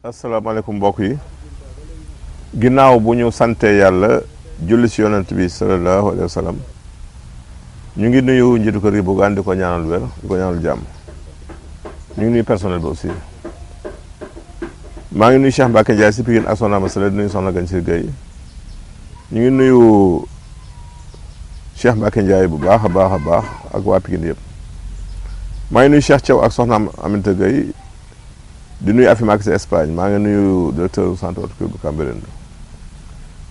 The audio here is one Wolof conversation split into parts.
asalaamaaleykum mbokk yi ginnaaw bu ñu sante yàlla julli si yonent bi sallallahu alayhi wa sallam ñu ngi nuyu njiitu kër gi Bougane di ko ñaanal wér di ko ñaanal jàmm ñu ngi nuyu personnel bi aussi maa ngi nuyu Cheikh Mbacke Ndiaye si Pikine ak Soxna Masala di nuyu Soxna Gagne si Gueye ñu ngi nuyu Cheikh Mbacke Ndiaye bu baax a baax a baax ak waa Pikine yëpp maa ngi nuyu Cheikh Thiaw ak Soxna Aminata Gueye di nuyu Afimax si Espagne maa ngi nuyu directeur centre horticole bu Cambérène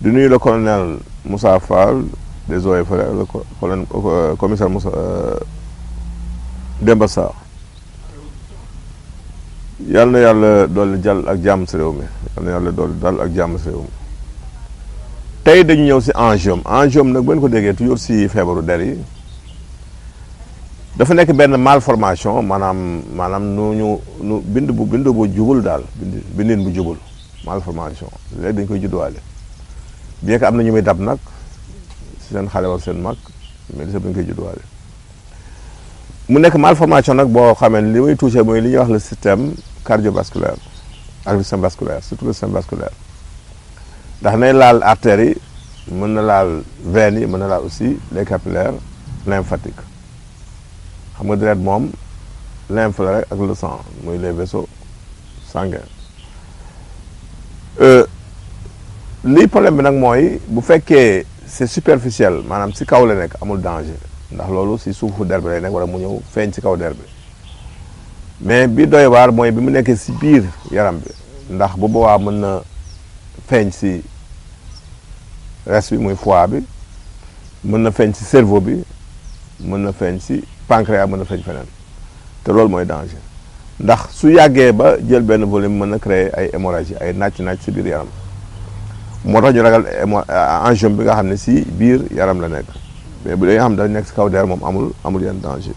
di nuyu le colonel Moussa Fall des eaux et forêts le colonel commissaire Moussa Demba Sarr yal na yàlla doole jàll ak jàmm si réew mi yal na yàlla doole dal ak jàmm si réew mi tey dañu ñëw si enjeu nag bu ngeen ko déggee toujours si feebaru der yi dafa nekk benn malformation maanaam nu bind bu jubul daal bindin bu jubul malformation léegi dañ koy judduwaale bien que am na ñu muy dab nag si seen xale war seen mag mais li sax dañ koy judduwaale mu nekk malformation nag boo xamee li muy touché mooy li ñuy wax le système cardiovasculaire ak le système vasculaire surtout le système vasculaire ndax nay laal artères yi mën na laal veines yi mën na laal aussi les capillaires lymphatiques xam nga deret moom lymphe la rek ak le sang muy les vaisseaux sanguins lii problème bi nag mooy bu fekkee c'est superficiel maanaam si kaw la nekk amul danger ndax loolu si suufu der bi lay nekk wala mu ñëw feeñ si kaw der bi mais bi doy waar mooy bi mu nekkee si biir yaram bi ndax bu boobaa mën na feeñ si reste bi muy foie bi mën na feeñ si cerveau bi mën na feeñ si pancréas mën na feeñ feneen te loolu mooy danger ndax su yàggee ba jël benn volume mën na créer ay hémorragie ay nàcc si biir yaram moo tax ñu ragal enjeu bi nga xam ne si biir yaram la nekk mais bu dee nga xam ne dañ nekk si kaw der moom amul yenn danger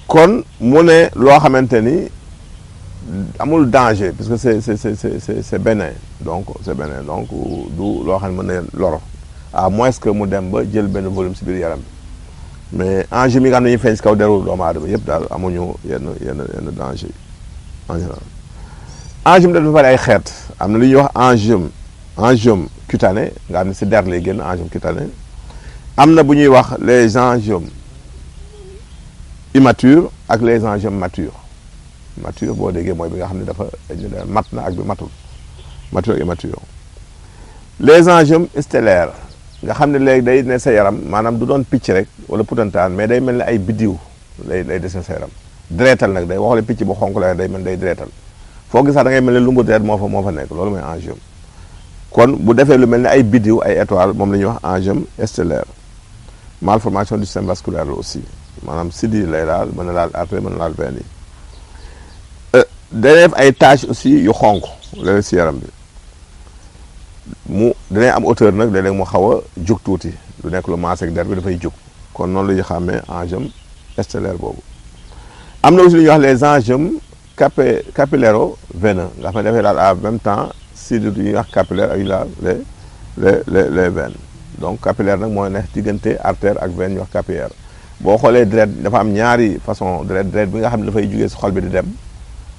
kon mu ne loo xamante ni amul danger parce que c'est bénin donc c'est bénin donc du loo xam ne mën na loro à moins que mu dem ba jël benn volume si biir yaram bi mais enjeu mi nga xam ne ñu feeñ si kaw deru doomu aadama yëpp daal amuñu yenn danger en général enjeu dafa bari ay xeet am na lu ñuy wax angiome cutané nga xam ne si der lay génn angiome cutané am na bu ñuy wax les angiomes immatures ak les angiomes matures mature boo déggee mooy bi nga xam ne dafa mat na ak bi matul mature ak immature les angiomes stellaires nga xam ne léegi day ne sa yaram maanaam du doon picc rek wala putantaan mais day mel ne ay biddiw lay dese sa yaram dereetal nag day waxale picc bu xonk la day mel day dereetal foo gis sax da ngay mel ne lumbu deret moo fa nekk loolu mooy angiome kon bu defee lu mel ne ay biddiw ay étoile moom la ñuy wax angiome stellaire malformation du système vasculaire la aussi maanaam siddi lay laal mën na laal artère mën na laal veine yi day def ay taches aussi yu xonk léeg si yaram bi mu dinañ am hauteur nag léeg-léeg mu xaw a jug tuuti lu nekk lu maase ak der bi dafay jug kon noonu la ñuy xàmmee angiome stellaire boobu am na aussi lu ñuy wax les angiomes capilléro-veineux nga xam ne dafay laal en même temps si du ñuy wax capillaire ak yu laal les veines donc capillaire nag mooy nekk diggante artère ak veine ñu wax capillaire boo xoolee deret dafa am ñaari façon deret bi nga xam ne dafay jugee si xol bi di dem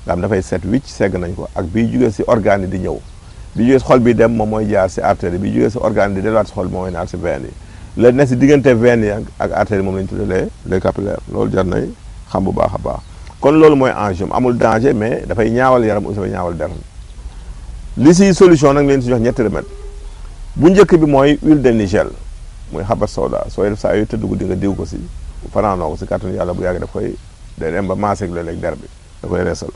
nga xam dafay set wicc segg nañ ko ak bii jugee si organe yi di ñëw bi jugee si xol bi dem moom mooy jaar si artère yi bi jugee si organe yi di delluwaat si xol bi moom mooy naar si veine yi la nekk si diggante veine yi ak artère yi moom la ñu tuddee les capillaires loolu jar nay xam bu baax a baax kon loolu mooy angiome amul danger mais dafay ñaawal yaram aussi dafay ñaawal der li si solution nag leen si jox ñetti remède bu njëkk bi mooy huile de nigel muy xabat soda sooy def saa yooyu tëdd guddi nga diw ko si fanaanoo ko si kàttanu yàlla bu yàgg daf koy day dem ba maaseeg léeg-léeg der bi da koy reesal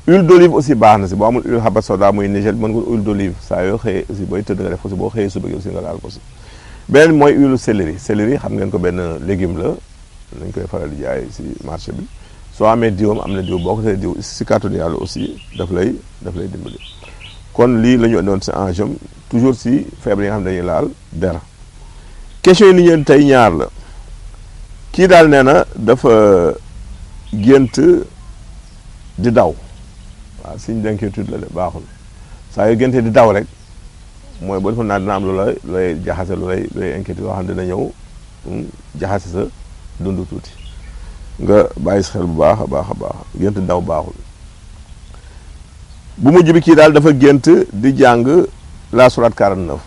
huile d'olive aussi baax na si boo amul huile xabat soda muy nigel mën nga huile d'olive saa yoo xëyee aussi booy tëdd nga def ko si boo xëyee suba gi aussi nga laal ko si beneen mooy huile céleri xam ngeen ko benn légume la nañ koy faral di jaay si marché bi soo amee diwam am na diw boo ko see diw si kàttanu yàlla aussi daf lay dimbali kon lii la ñu andoon si angiome toujours si feebar yi nga xam ne dañuy laal der question yi ni ñeen tey ñaar la kii daal nee na dafa gént di daw waaw signe d'inquiétude la de baaxul saa yu génte di daw rek mooy boo defoon naa dina am lu lay jaxase lu lay inquiétude yoo xam ne dina ñëw jaxase sa dund tuuti nga bàyyi si xel bu baax a baax gént daw baaxul bu mujj bi kii daal dafa gént di jàng la surat 49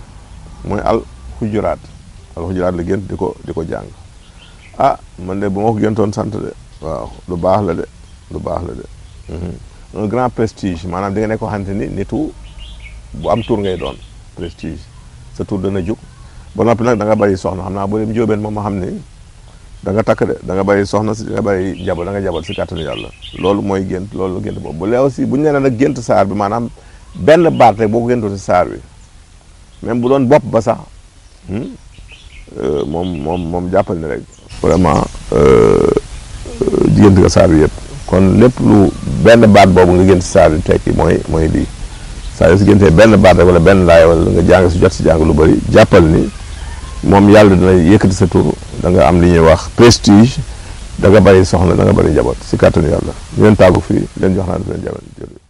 mooy al xujuraat la gént di ko jàng. Ah man de bu ma ko géntoon sant de waaw lu baax la de lu baax la de un grand prestige maanaam di nga nekk ko xamante ni nitu bu am tur ngay doon prestige sa tur dana jug ba noppi nag da nga bàyyi soxna xam naa boo dem njóobeen moom ma xam ni da nga takk de da nga bàyyi soxna si da nga bàyyi jabal da nga jabal si kàttanu yàlla loolu mooy gént loolu gént boobu bu lee aussi bu ñu nee nag gént saar bi maanaam benn baat rek boo ko géntoon si saar bi même bu doon bopp ba sax moom jàppal ni rek vraiment gént nga saar bi yëpp kon lépp lu benn baat boobu nga gént si saar bi tekki mooy lii saa yoo si géntee benn baat rek wala benn laay wala nga jàng si jot si jàng lu bëri jàppal ni moom yàlla dina yëkkati sa tur da nga am li ñuy wax prestige da nga bari soxna da nga bari njaboot si kàttanu yàlla ñu leen tàggu fii leen jox naa leen jaban jërëjëf